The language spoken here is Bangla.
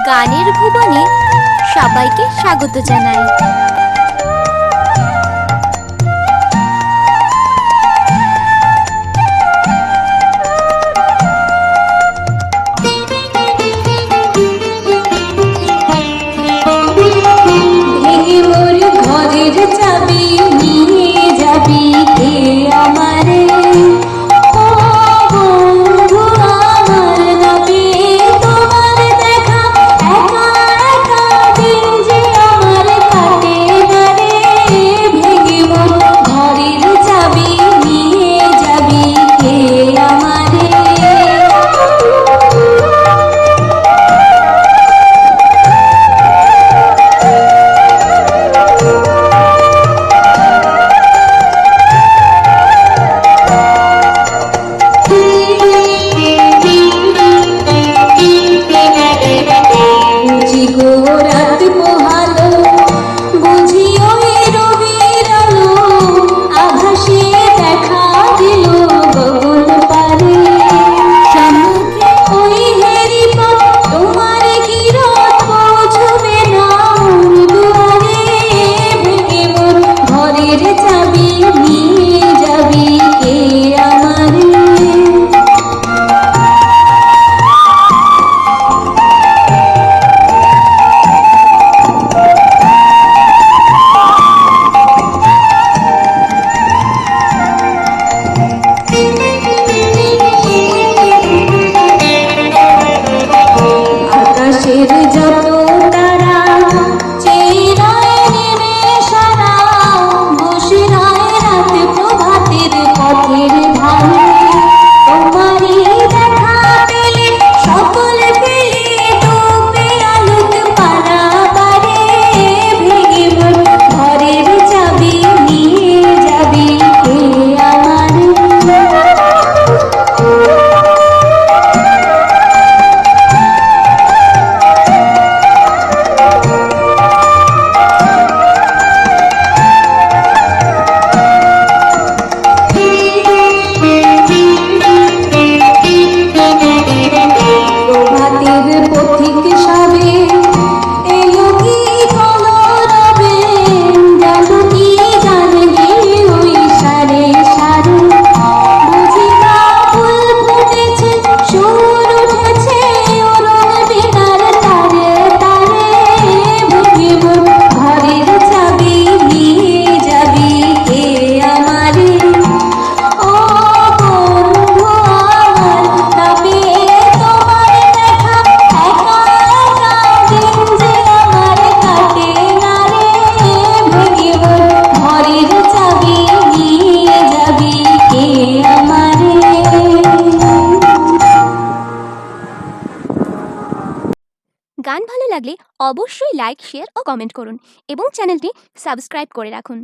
গানের ভুবনে সবাইকে স্বাগত জানাই। ভেঙে মোর ঘরের চাবি নিয়ে যাবি কে আমারে, ও বন্ধু আমার নবী তোমার দেখা, একা একা দিন যে আমার কাটে না রে। ভেঙে মোর ঘরের চাবি নিয়ে যাবি কে আমারে। রাত পোহালো বুঝিও রবির আলো, আভাসে দেখা দিল গগন পারে। সম্মুখে ওই হেরি পথ তোমার কিরণ পৌঁছবে না মোর দুয়ারে। ভেঙে মোর ঘরের চাবি নিয়ে যাবি কে আমারে। আকাশের যত তারা চেয়ে রয় নেমে সারা, বসে রয় রাত প্রভাতের পথের ধারে। তোমারই দেখা পেলে সকল পেলে ডুবে আলোক পারাবারে। ভেঙে মোর ঘরের চাবি নিয়ে যাবি কে আমারে। প্রভাতের পথিক সবে এলো কি কলরবে, গেল কি জানবে ওই সারে সারে। বুঝি না ফুল ফুটেছে সুর উঠেছে অরুণ বীণার তারে তারে। ভেঙে মোর ঘরের চাবি নিয়ে যাবি কে আমারে, ও বন্ধু আমার নবী তোমার দেখা, একা একা দিন যে আমার কাটে না রে। ভেঙে মোর ঘরের চাবি নিয়ে যাবি কে আমারে। গান ভালো লাগলে অবশ্যই লাইক, শেয়ার ও কমেন্ট করুন এবং চ্যানেলটি সাবস্ক্রাইব করে রাখুন।